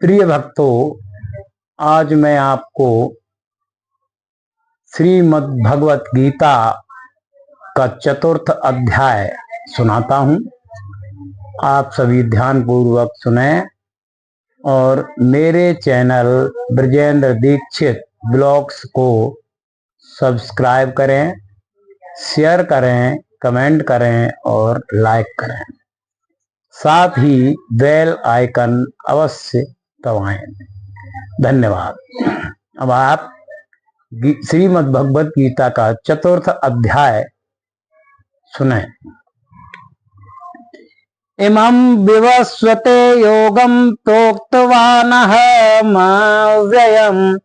प्रिय भक्तों, आज मैं आपको श्रीमद् भगवत गीता का चतुर्थ अध्याय सुनाता हूं। आप सभी ध्यान पूर्वक सुने और मेरे चैनल ब्रजेंद्र दीक्षित ब्लॉग्स को सब्सक्राइब करें, शेयर करें, कमेंट करें और लाइक करें। साथ ही बेल आइकन अवश्य दबाएं। धन्यवाद। अब आप श्रीमद् भगवत गीता का चतुर्थ अध्याय सुने। इमं विवस्वते योगं प्रोक्तवानः व्ययम्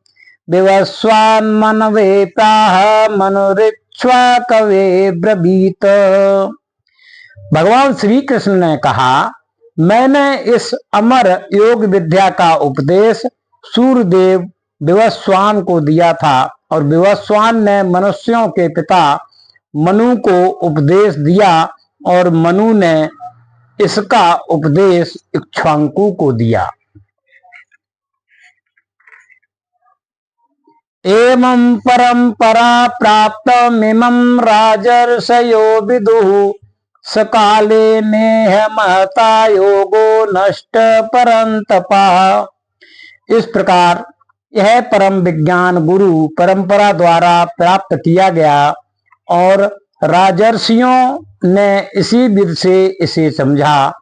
विवस्वान् मनवे प्राह मनुरिक्ष्वाकवे ब्रवीत। भगवान श्री कृष्ण ने कहा, मैंने इस अमर योग विद्या का उपदेश सूर्यदेव विवस्वान को दिया था और विवस्वान ने मनुष्यों के पिता मनु को उपदेश दिया और मनु ने इसका उपदेश इक्ष्वाकु को दिया। एवं परंपरा प्राप्तमिमं राजर्षयो विदुः सकाले नेह महता योगो नष्ट परंतपा। इस प्रकार यह परम विज्ञान गुरु परंपरा द्वारा प्राप्त किया गया और राजर्षियों ने इसी विधि से इसे समझा,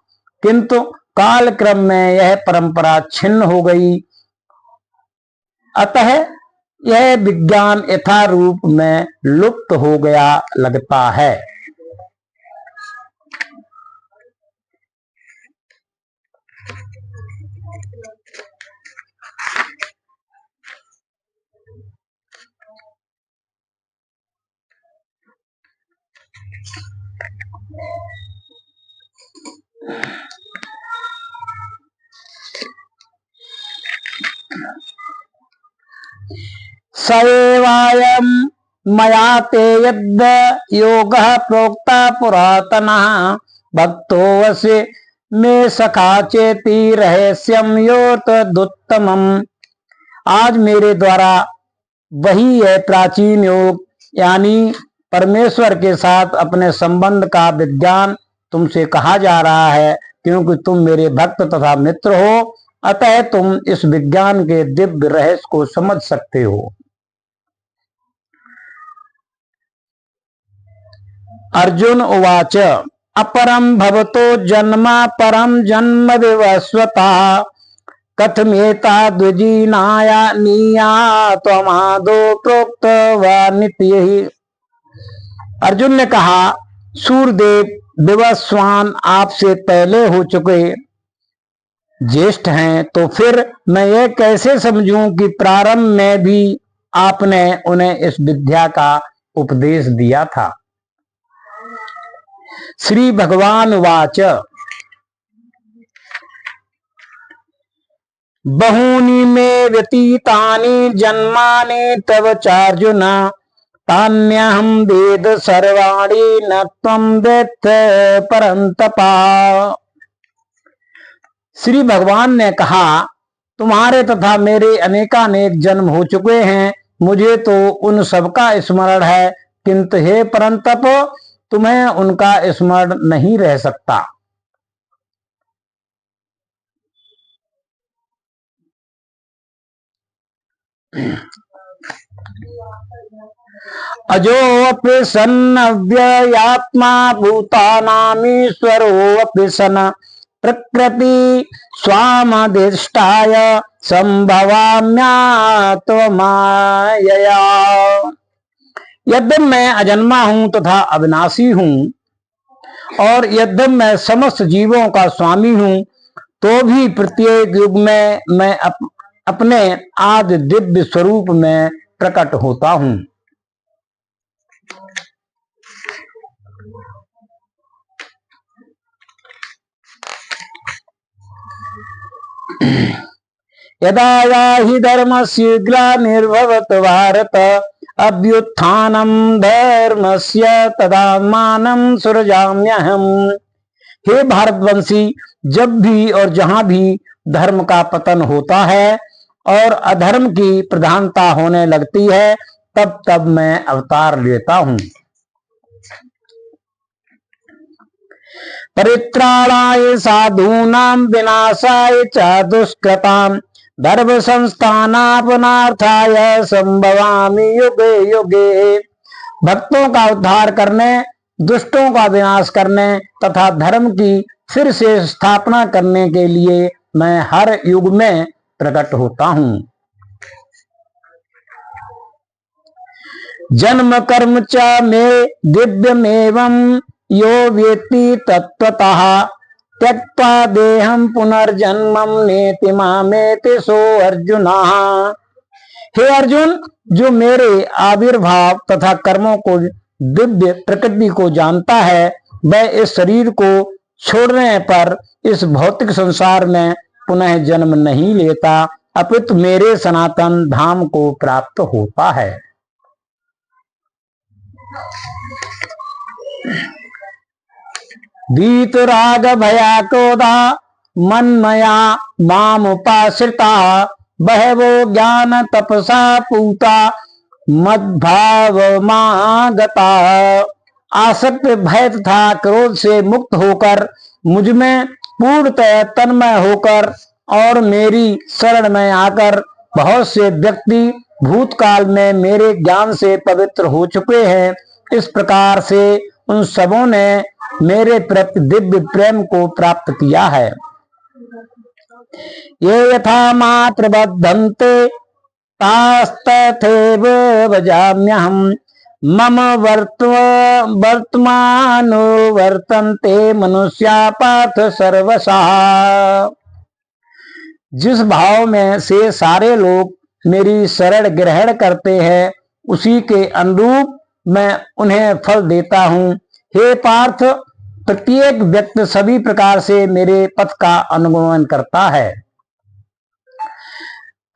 किंतु काल क्रम में यह परंपरा छिन्न हो गई। अतः यह विज्ञान यथारूप में लुप्त हो गया लगता है। सएवायं मया ते यद् योगः प्रोक्ता पुरातनः भक्तोऽसि मे सखा चेति रहस्यं योतदुत्तमम्। आज मेरे द्वारा वही है प्राचीन योग यानी परमेश्वर के साथ अपने संबंध का विज्ञान तुमसे कहा जा रहा है, क्योंकि तुम मेरे भक्त तथा मित्र हो, अतः तुम इस विज्ञान के दिव्य रहस्य को समझ सकते हो। अर्जुन उवाच अपरं भवतो जन्म परम जन्म विवस्वता कथमेता द्विजीनाया नीया त्वमादो प्रोक्तवानिति। अर्जुन ने कहा, सूर्यदेव विवस्वान आपसे पहले हो चुके ज्येष्ठ हैं, तो फिर मैं यह कैसे समझूं कि प्रारंभ में भी आपने उन्हें इस विद्या का उपदेश दिया था। श्री भगवान वाच बहूनि मे व्यतीतानि जन्मानि तव चार्जुन तान्यहं वेद सर्वाणि न त्वं वेत्थ परन्तपा। श्री भगवान ने कहा, तुम्हारे तथा मेरे अनेकानेक जन्म हो चुके हैं, मुझे तो उन सबका स्मरण है, किंतु हे परंतप तुम्हें उनका स्मरण नहीं रह सकता। अजोऽपि सन् अव्ययात्मा भूतानामीश्वरोऽपि सन् प्रकृति स्वामधिष्ठाय संभवाम्यात्ममायया। यद्यपि मैं अजन्मा हूं तथा अविनाशी हूं और यद्यपि मैं समस्त जीवों का स्वामी हूं, तो भी प्रत्येक युग में मैं अपने आदि दिव्य स्वरूप में प्रकट होता हूं। यदा हि धर्मस्य ग्लानिर्भवत् भारत अभ्युत्थानम धर्मस्य तदात्मानं सृजाम्यहम्। हे भारतवंशी, जब भी और जहां भी धर्म का पतन होता है और अधर्म की प्रधानता होने लगती है, तब तब मैं अवतार लेता हूं। परित्राणाय साधूनां विनाशाय च दुष्कृतां धर्म संस्थानापनार्थाय संभवामि युगे युगे। भक्तों का उद्धार करने, दुष्टों का विनाश करने तथा धर्म की फिर से स्थापना करने के लिए मैं हर युग में प्रकट होता हूं। जन्म कर्म च मे दिव्यमेवं यो वेत्ति तत्त्वतः त्यक्त्वा देहं पुनर्जन्मं नेति मामेति सो अर्जुनः। हे अर्जुन, जो मेरे आविर्भाव तथा कर्मों को दिव्य प्रकृति को जानता है, वह इस शरीर को छोड़ने पर इस भौतिक संसार में पुनः जन्म नहीं लेता, अपितु मेरे सनातन धाम को प्राप्त होता है। वीतराग भया क्रोधा मन्मया मामुपाश्रिता बहवो ज्ञान तपसा पूता मद्भावमागता। आसक्त भय तथा क्रोध से मुक्त होकर मुझ में पूर्णतः तन्मय होकर और मेरी शरण में आकर बहुत से व्यक्ति भूतकाल में मेरे ज्ञान से पवित्र हो चुके हैं। इस प्रकार से उन सबों ने मेरे प्रति दिव्य प्रेम को प्राप्त किया है। ये यथा मात्र बद्धन्ते तास्तथैव भजाम्यहम् मम वर्तमानो वर्तन्ते मनुष्या पार्थ सर्वशः। जिस भाव में से सारे लोग मेरी शरण ग्रहण करते हैं, उसी के अनुरूप मैं उन्हें फल देता हूँ। हे पार्थ, प्रत्येक व्यक्ति सभी प्रकार से मेरे पथ का अनुगमन करता है।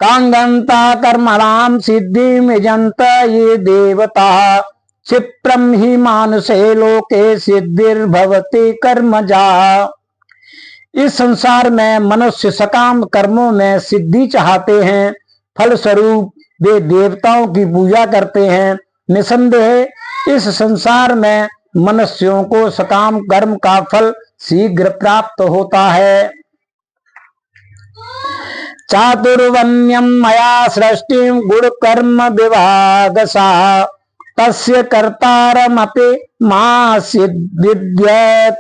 कांगंता कर्मणाम सिद्धि मिजंत ये देवता क्षिप्रम ही मानुषे लोके सिद्धिर्भवति कर्मजा। इस संसार में मनुष्य सकाम कर्मों में सिद्धि चाहते हैं, फलस्वरूप वे देवताओं की पूजा करते हैं। निसंदेह इस संसार में मनुष्यों को सकाम कर्म का फल शीघ्र प्राप्त होता है। चातुर्वण्यम मया सृष्टिं गुण कर्म विभागसा तस्य कर्तारमपि मासिद्य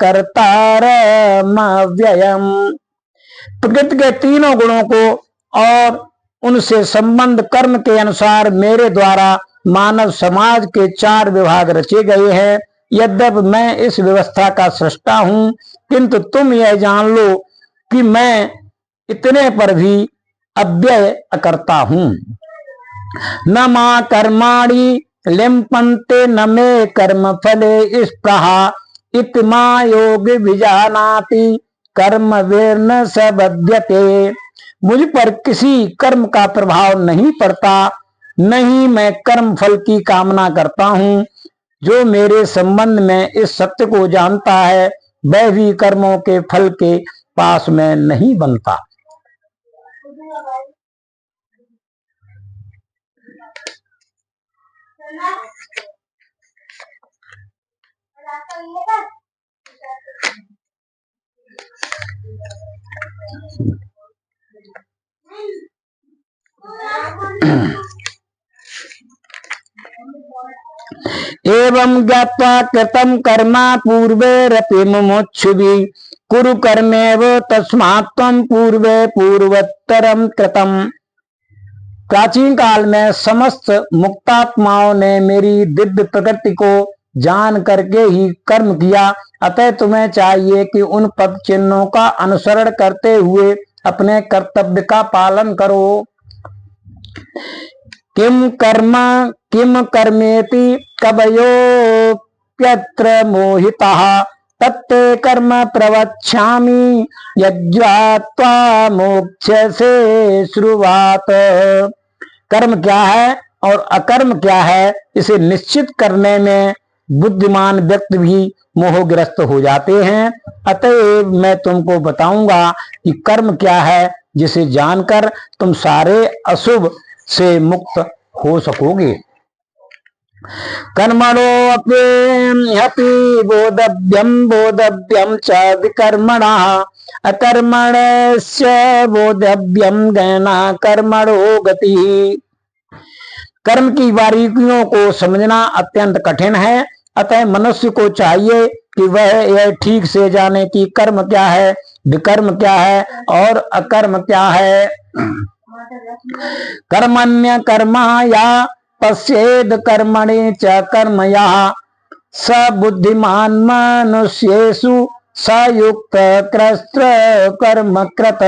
कर्तारमव्ययम्। प्रकृति के तीनों गुणों को और उनसे संबंध कर्म के अनुसार मेरे द्वारा मानव समाज के 4 विभाग रचे गए हैं। यद्यपि मैं इस व्यवस्था का सृष्टा हूं, किंतु तुम यह जान लो कि मैं इतने पर भी अव्यय अकर्ता हूं। न मा कर्माणि लिम्पन्ते न मे कर्म फले स्पृहा इति मा योग विजानाति कर्म वीर्न सबध्यते। मुझ पर किसी कर्म का प्रभाव नहीं पड़ता, नहीं मैं कर्म फल की कामना करता हूँ। जो मेरे संबंध में इस सत्य को जानता है, वह भी कर्मों के फल के पास में नहीं बनता। एवं ज्ञात्वा कृतं कर्म पूर्वैरपि मुमुक्षुभिः कुरु कर्मेव तस्मात् त्वं पूर्वे पूर्वोत्तरं कृतम्। प्राचीन काल में समस्त मुक्तात्माओं ने मेरी दिव्य प्रकृति को जान करके ही कर्म किया। अतः तुम्हें चाहिए कि उन पद चिन्हों का अनुसरण करते हुए अपने कर्तव्य का पालन करो। किम कर्मेति कवयोप्यत्र मोहिताः तत्ते कर्म प्रवक्ष्यामि यज्ञात्वा मोक्षसे श्रुवात। कर्म क्या है और अकर्म क्या है, इसे निश्चित करने में बुद्धिमान व्यक्ति भी मोहग्रस्त हो जाते हैं। अतएव मैं तुमको बताऊंगा कि कर्म क्या है, जिसे जानकर तुम सारे अशुभ से मुक्त हो सकोगे। कर्मणो अपि बोधव्यम च विकर्मणः अकर्मणस्य बोधव्यम गहना कर्मणो गति। कर्म की बारीकियों को समझना अत्यंत कठिन है, अतः मनुष्य को चाहिए कि वह यह ठीक से जाने कि कर्म क्या है, विकर्म क्या है और अकर्म क्या है। कर्मण्य कर्मा या पश्येद कर्मणि च कर्मया स बुद्धिमान मनुष्येषु सयुक्त कृष्ण कर्म कृत।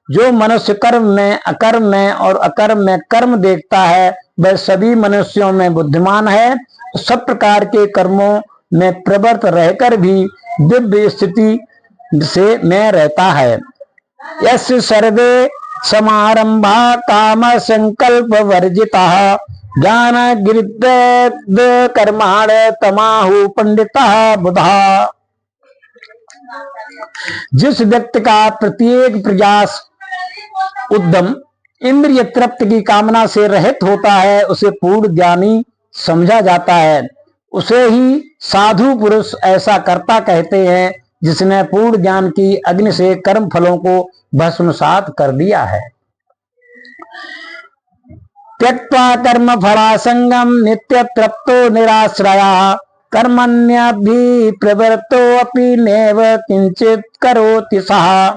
जो मनुष्य कर्म में, अकर्म में और अकर्म में कर्म देखता है, वह सभी मनुष्यों में बुद्धिमान है। सब प्रकार के कर्मों में प्रवृत्त रहकर भी दिव्य स्थिति से में रहता है। यस्य सर्वे समारंभा काम संकल्प वर्जिता ज्ञान गिरिद्ध कर्माण तमाहु पंडिता बुधा। जिस व्यक्ति का प्रत्येक प्रयास उद्यम इंद्रिय तृप्ति की कामना से रहित होता है, उसे पूर्ण ज्ञानी समझा जाता है। उसे ही साधु पुरुष ऐसा कर्ता कहते हैं, जिसने पूर्ण ज्ञान की अग्नि से कर्म फलों को भस्मसात कर दिया है। त्यक्त्वा कर्म फलासंगम नित्य तृप्तो निराश्रया कर्मण्यभिप्रवृत्तो अपि नैव किंचित करोति सः।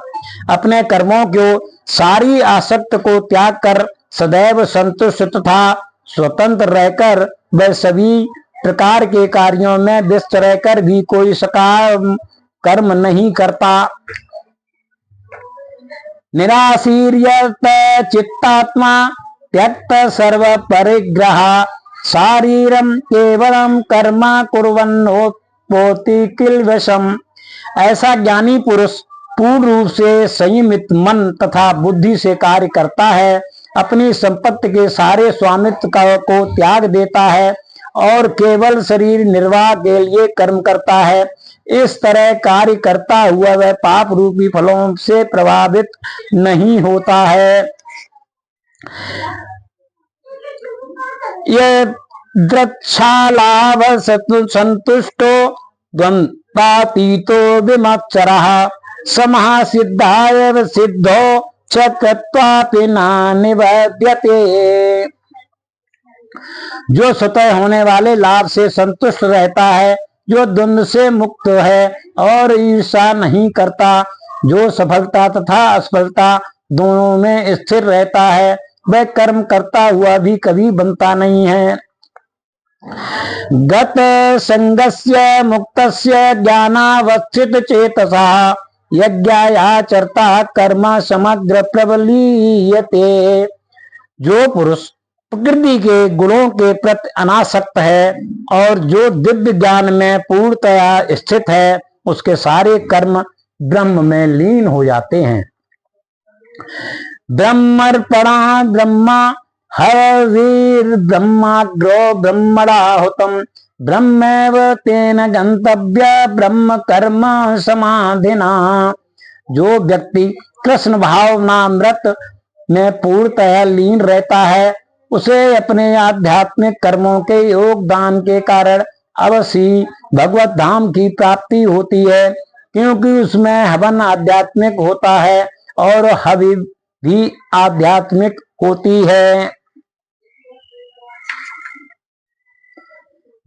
अपने कर्मों को सारी आसक्त को त्याग कर सदैव संतुष्ट तथा स्वतंत्र रहकर वह सभी प्रकार के कार्यों में व्यस्त रहकर भी कोई सकाम कर्म नहीं करता। निराशीर्यत चित्तात्मा त्यक्त सर्व परिग्रह शारीरम केवलम कर्म कुर्वन्नोत्पोति किल्वशम। ऐसा ज्ञानी पुरुष पूर्ण रूप से संयमित मन तथा बुद्धि से कार्य करता है, अपनी संपत्ति के सारे स्वामित्व को त्याग देता है और केवल शरीर निर्वाह के लिए कर्म करता है। इस तरह कार्य करता हुआ वह पाप रूपी फलों से प्रभावित नहीं होता है। ये द्रक्षालाभ संतुष्टो द्वंद्वातीतो विमत्सरः समहासिद्धाय सिद्धो च कृत्वापि न निबध्यते। जो स्वतः होने वाले लाभ से संतुष्ट रहता है, जो द्वंद्व से मुक्त है और ईर्षा नहीं करता, जो सफलता तथा असफलता दोनों में स्थिर रहता है, वह कर्म करता हुआ भी कभी बनता नहीं है। गत संगस्य मुक्तस्य ज्ञानावस्थित चेतसा यज्ञायाचरता कर्म समग्र प्रबलीयते। जो पुरुष प्रकृति के गुणों के प्रति अनासक्त है और जो दिव्य ज्ञान में पूर्णतया स्थित है, उसके सारे कर्म ब्रह्म में लीन हो जाते हैं। ब्रह्मर्पणा ब्रह्मा हविर् ब्रह्माग्रो ब्रह्मणाहुतम ब्रह्मैव तेन गंतव्य ब्रह्म कर्म समाधिना। जो व्यक्ति कृष्ण भावनामृत में पूर्णतः लीन रहता है, उसे अपने आध्यात्मिक कर्मों के योगदान के कारण अवश्य भगवत धाम की प्राप्ति होती है, क्योंकि उसमें हवन आध्यात्मिक होता है और हवि भी आध्यात्मिक होती है।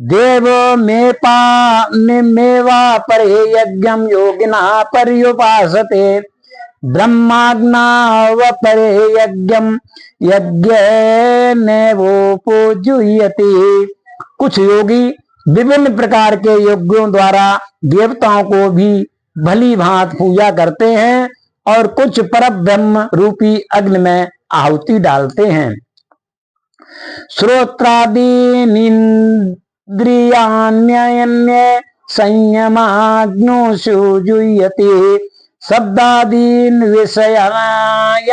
देव मेवा परे यज्ञम योगिना पर्युपासते ब्रह्माग्नाव परे यज्ञम यज्ञेनैवोपजुह्यते। कुछ योगी विभिन्न प्रकार के यज्ञों द्वारा देवताओं को भी भली भांत पूजा करते हैं और कुछ परब्रह्म रूपी अग्नि में आहुति डालते हैं। श्रोत्रादीनिन्द्रियाण्यन्ये संयमाग्नोषु जुह्यते शब्दादीन् विषयान्य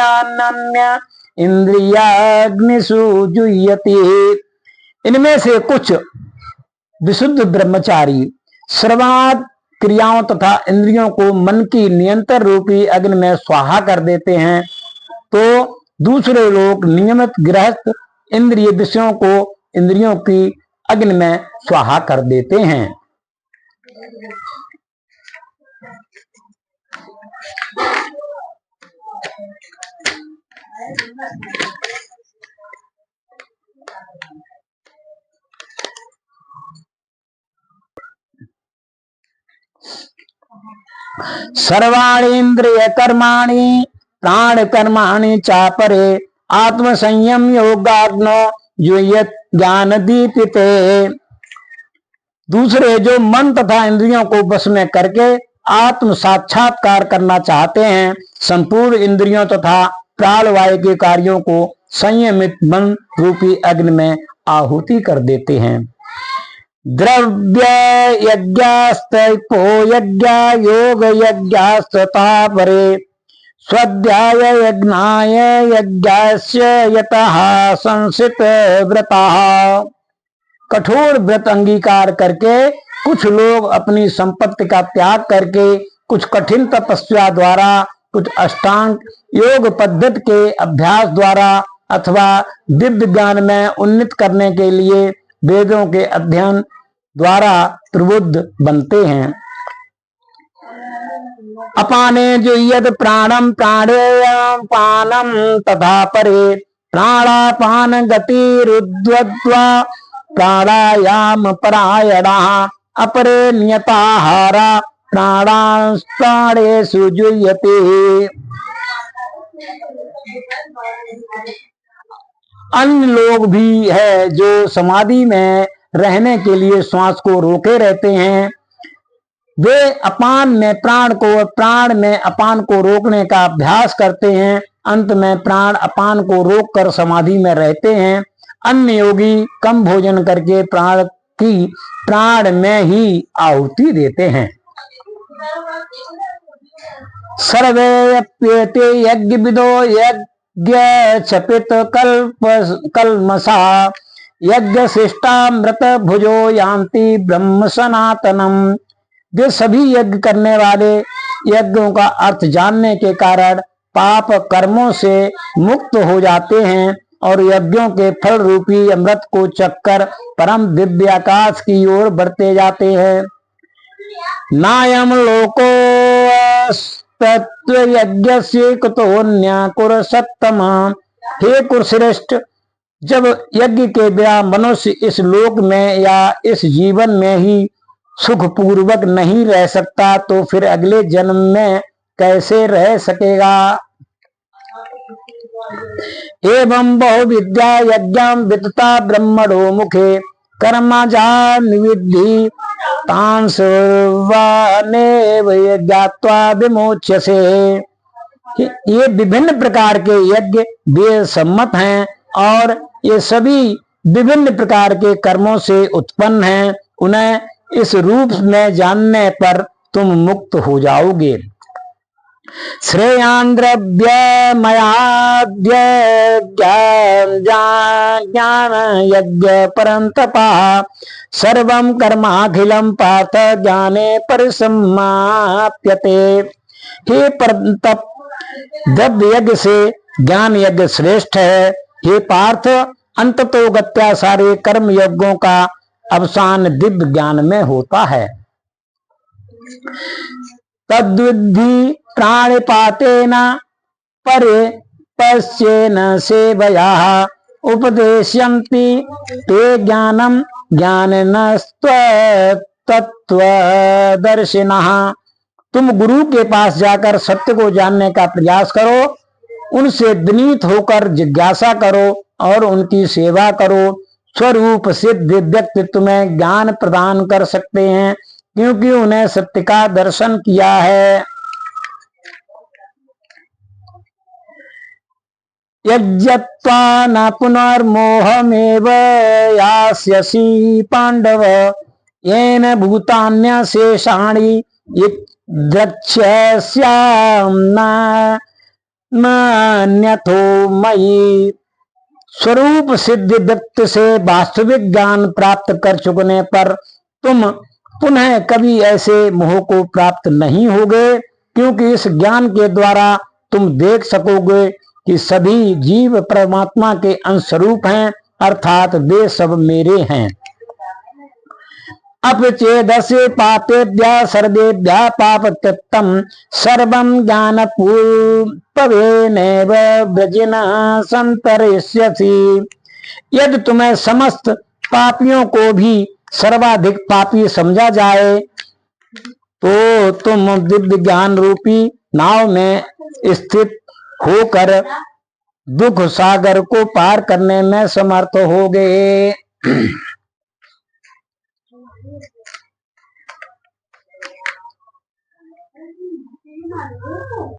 इंद्रियाग्निषु जुह्यति। इनमें से कुछ विशुद्ध ब्रह्मचारी श्रवणाद क्रियाओं तथा इंद्रियों को मन की नियंत्रण रूपी अग्नि में स्वाहा कर देते हैं, तो दूसरे लोग नियमित गृहस्थ इंद्रिय विषयों को इंद्रियों की अग्नि में स्वाहा कर देते हैं। सर्वाणीन्द्रिय कर्माणि प्राण कर्माणि चापरे आत्म संयम योगाग्नो जुह्यत ज्ञान दीपिते। दूसरे जो मन तथा इंद्रियों को वश में करके आत्म साक्षात्कार करना चाहते हैं, संपूर्ण इंद्रियों तथा प्राणवायु के कार्यों को संयमित मन रूपी अग्नि में आहुति कर देते हैं। द्रव्य यज्ञास्तपो यज्ञ योग यज्ञास्तथा परे स्वाध्याय यज्ञाय यज्ञस्य यतः संसित व्रतः। कठोर व्रत अंगीकार करके कुछ लोग अपनी संपत्ति का त्याग करके, कुछ कठिन तपस्या द्वारा, कुछ अष्टांग योग पद्धति के अभ्यास द्वारा अथवा दिव्य ज्ञान में उन्नत करने के लिए वेदों के अध्ययन द्वारा प्रबुद्ध बनते हैं। अपाने जुह्यत प्राणम प्राणेयम पानम तथा परे प्राणापान गतिरुद्ध्वा प्राणायाम परायणा अपरे नियताहारा प्राणांस्ताड़ेषु जुह्यते। अन्य लोग भी है जो समाधि में रहने के लिए श्वास को रोके रहते हैं। वे अपान में प्राण को, प्राण में अपान को रोकने का अभ्यास करते हैं। अंत में प्राण अपान को रोककर समाधि में रहते हैं। अन्य योगी कम भोजन करके प्राण की प्राण में ही आहुति देते हैं। सर्वेप्येते यज्ञ विदो यज्ञ क्षपित कल्मषा यज्ञ शिष्टामृत भुजो यान्ति ब्रह्म सनातनम। वे सभी यज्ञ करने वाले यज्ञों का अर्थ जानने के कारण पाप कर्मों से मुक्त हो जाते हैं और यज्ञों के फल रूपी अमृत को चखकर परम दिव्य आकाश की ओर बढ़ते जाते हैं। नायम लोको तत्व यज्ञ से कुतोन्या कुर सत्तम। हे कुरुश्रेष्ठ, जब यज्ञ के बिना मनुष्य इस लोक में या इस जीवन में ही सुख पूर्वक नहीं रह सकता, तो फिर अगले जन्म में कैसे रह सकेगा। एवं बहु विद्या यज्ञां विदता ब्रह्मणो मुखे कर्मा जानिविद्धि तान् सर्वानेव ज्ञात्वा विमोच्यसे। ये विभिन्न प्रकार के यज्ञ वेद सम्मत हैं और ये सभी विभिन्न प्रकार के कर्मों से उत्पन्न हैं। उन्हें इस रूप में जानने पर तुम मुक्त हो जाओगे। श्रेयान् द्रव्यमयाद्य ज्ञान यज्ञ परन्तपा सर्वं कर्माखिलं पार्थ ज्ञाने परिसमाप्यते। हे परंतप, द्रव्य यज्ञ से ज्ञान यज्ञ श्रेष्ठ है। हे पार्थ, अंततो गत्या सारे कर्म यज्ञों का अवसान दिव्य ज्ञान में होता है। तद्विद्धि प्राणिपातेन परिपश्येन सेवया उपदेश्यन्ति ते ज्ञानम ज्ञानिनस्तत्त्वदर्शिनः। तुम गुरु के पास जाकर सत्य को जानने का प्रयास करो, उनसे विनीत होकर जिज्ञासा करो और उनकी सेवा करो। स्वरूप सिद्ध व्यक्ति तुम्हें ज्ञान प्रदान कर सकते हैं, क्योंकि उन्हें सत्य का दर्शन किया है। यज्ञत्वा न पुनर्मोहमेव यास्यसि पांडव येन भूतान्यशेषाणि द्रक्ष्यस्याम् न अन्यथो मयि। स्वरूप सिद्ध वृत्त से वास्तविक ज्ञान प्राप्त कर चुकने पर तुम पुनः कभी ऐसे मोह को प्राप्त नहीं होगे, क्योंकि इस ज्ञान के द्वारा तुम देख सकोगे कि सभी जीव परमात्मा के अंशरूप हैं, अर्थात वे सब मेरे हैं। अपचेदस्य पापेभ्यः सर्वेभ्यः पापकृतं सर्वं ज्ञानपूर्वकेनैव वृजिनः संतरिष्यसि। यदि तुम्हें समस्त पापियों को भी सर्वाधिक पापी समझा जाए तो तुम दिव्य ज्ञान रूपी नाव में स्थित होकर दुख सागर को पार करने में समर्थ होगे।